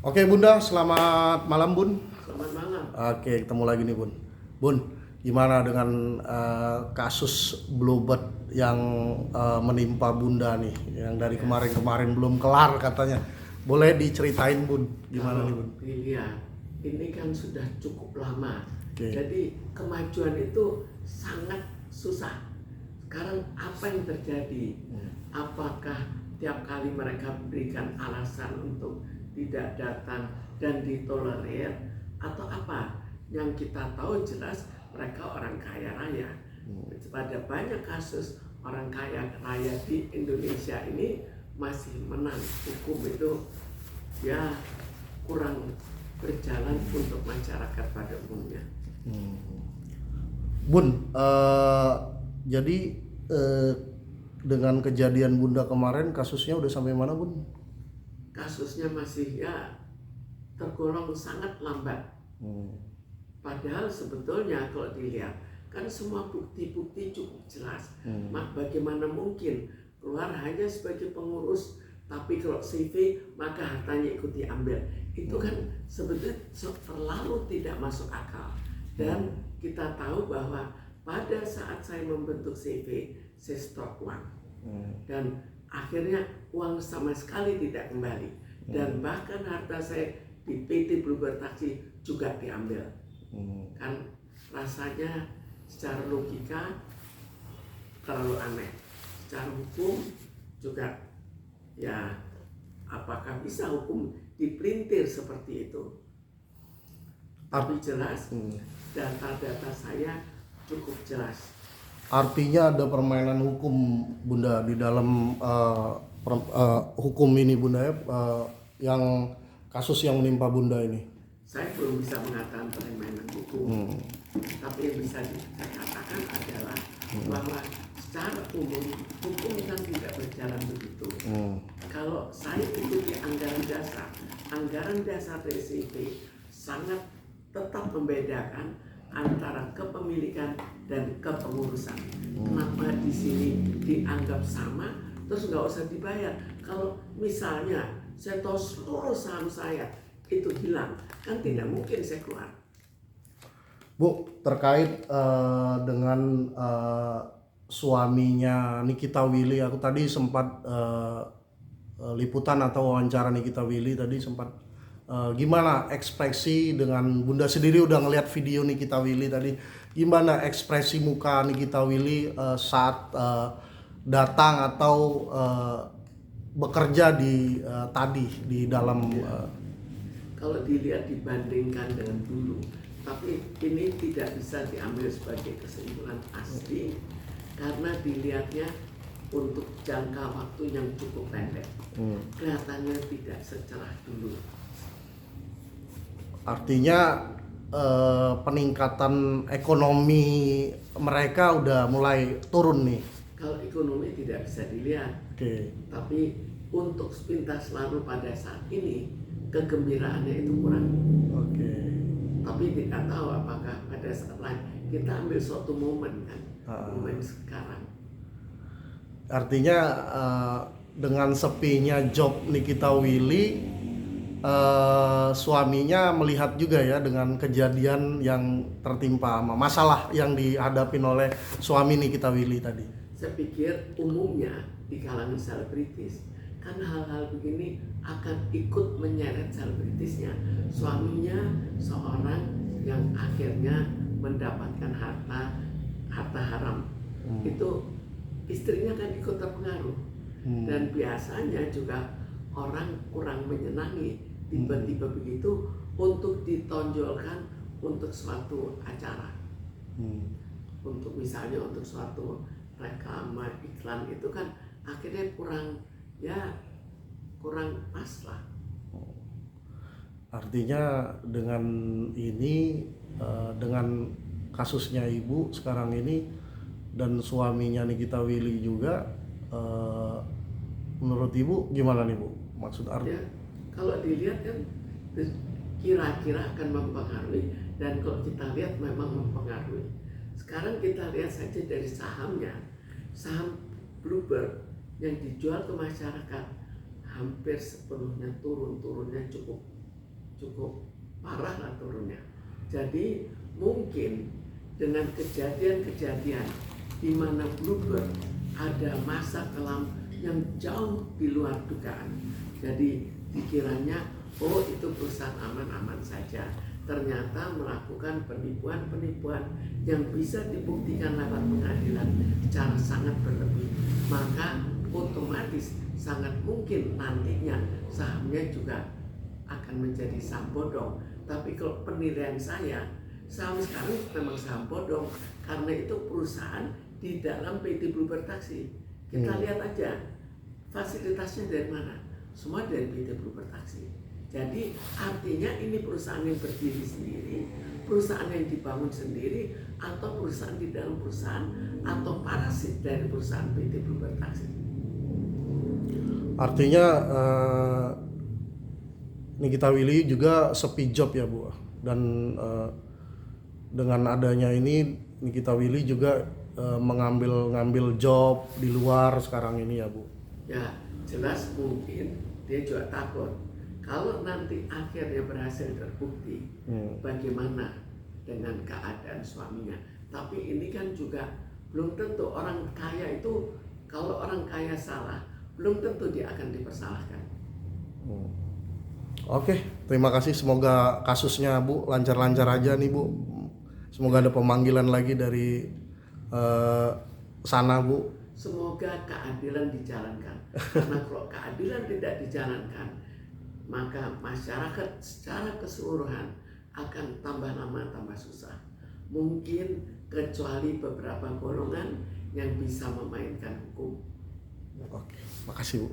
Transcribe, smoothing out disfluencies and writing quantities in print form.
Oke Bunda, selamat malam Bun. Selamat malam. Oke, ketemu lagi nih Bun. Bun, gimana dengan kasus Bluebird yang menimpa Bunda nih, yang dari kemarin-kemarin belum kelar katanya. Boleh diceritain Bun, gimana nih Bun? Dilihat, ini kan sudah cukup lama. Oke. Jadi kemajuan itu sangat susah. Sekarang apa yang terjadi? Apakah tiap kali mereka berikan alasan untuk tidak datang dan ditolerir atau apa? Yang kita tahu jelas mereka orang kaya raya. Pada banyak kasus orang kaya raya di Indonesia ini masih menang. Hukum itu ya kurang berjalan untuk masyarakat pada umumnya. Bun, jadi dengan kejadian Bunda kemarin kasusnya udah sampai mana Bun? Kasusnya masih ya tergolong sangat lambat. Padahal sebetulnya kalau dilihat kan semua bukti-bukti cukup jelas. Bagaimana mungkin keluar hanya sebagai pengurus, tapi kalau CV maka hartanya ikut diambil. Itu kan sebetulnya terlalu tidak masuk akal. Dan kita tahu bahwa pada saat saya membentuk CV, saya stop uang. Dan akhirnya uang sama sekali tidak kembali. Dan bahkan harta saya di PT Bluebird Taxi juga diambil. Kan rasanya secara logika terlalu aneh. Secara hukum juga ya apakah bisa hukum dipelintir seperti itu? Tapi jelas data-data saya cukup jelas. Artinya ada permainan hukum Bunda di dalam hukum ini Bunda ya, yang kasus yang menimpa Bunda ini. Saya belum bisa mengatakan permainan hukum, tapi yang bisa saya katakan adalah bahwa secara umum hukum kan tidak berjalan begitu. Kalau saya ikuti anggaran dasar TCP sangat tetap membedakan antara kepemilikan dan kepengurusan. Kenapa di sini dianggap sama, terus nggak usah dibayar? Kalau misalnya saya tahu seluruh saham saya itu hilang, kan tidak mungkin saya keluar. Bu, terkait dengan suaminya Nikita Willy, aku tadi sempat liputan atau wawancara Nikita Willy tadi sempat gimana ekspresi dengan Bunda sendiri udah ngelihat video Nikita Willy tadi, gimana ekspresi muka Nikita Willy saat datang atau bekerja di tadi di dalam kalau dilihat dibandingkan dengan dulu, tapi ini tidak bisa diambil sebagai kesimpulan asli karena dilihatnya untuk jangka waktu yang cukup pendek. Kelihatannya tidak secerah dulu. Artinya peningkatan ekonomi mereka udah mulai turun nih. Kalau ekonomi tidak bisa dilihat, tapi untuk sepintas lalu pada saat ini kegembiraannya itu kurang. Tapi tidak tahu apakah pada saat lain kita ambil suatu momen kan, momen sekarang. Artinya dengan sepinya job Nikita Willy, suaminya melihat juga ya dengan kejadian yang tertimpa, masalah yang dihadapin oleh suami Nikita Willy tadi. Saya pikir umumnya di kalangan selebritis kan hal-hal begini akan ikut menyeret selebritisnya. Suaminya seorang yang akhirnya mendapatkan harta haram, itu istrinya kan ikut terpengaruh. Dan biasanya juga orang kurang menyenangi tiba-tiba begitu untuk ditonjolkan untuk suatu acara, untuk misalnya untuk suatu reklame iklan, itu kan akhirnya kurang pas lah. Artinya dengan ini dengan kasusnya ibu sekarang ini dan suaminya Nikita Willy juga, menurut ibu gimana nih Bu? Maksud arti? Ya, kalau dilihat kan kira-kira akan mempengaruhi, dan kalau kita lihat memang mempengaruhi. Sekarang kita lihat saja dari sahamnya, saham Bluebird yang dijual ke masyarakat hampir sepenuhnya turunnya cukup cukup parah lah turunnya. Jadi mungkin dengan kejadian-kejadian di mana Bluebird ada masa kelam yang jauh di luar dugaan. Jadi dikiranya oh itu perusahaan aman-aman saja. Ternyata melakukan penipuan-penipuan yang bisa dibuktikan lewat pengadilan secara sangat berlebih. Maka otomatis sangat mungkin nantinya sahamnya juga akan menjadi saham bodong. Tapi kalau penilaian saya, saham sekarang memang saham bodong karena itu perusahaan di dalam PT Bluebird Taxi. Kita lihat aja fasilitasnya dari mana, semua dari PT Bluebird Taxi. Jadi artinya ini perusahaan yang berdiri sendiri, perusahaan yang dibangun sendiri, atau perusahaan di dalam perusahaan, atau parasit dari perusahaan PT Bluebird Taxi. Artinya Nikita Willy juga sepi job ya Bu, dan dengan adanya ini Nikita Willy juga mengambil job di luar sekarang ini ya Bu. Ya jelas mungkin dia juga takut kalau nanti akhirnya berhasil terbukti bagaimana dengan keadaan suaminya. Tapi ini kan juga belum tentu orang kaya itu, kalau orang kaya salah belum tentu dia akan dipersalahkan. Oke, terima kasih. Semoga kasusnya Bu lancar-lancar aja nih Bu. Semoga ada pemanggilan lagi dari sana Bu. Semoga keadilan dijalankan. Karena kalau keadilan tidak dijalankan, maka masyarakat secara keseluruhan akan tambah lama tambah susah. Mungkin kecuali beberapa golongan yang bisa memainkan hukum. Oke, makasih Bu.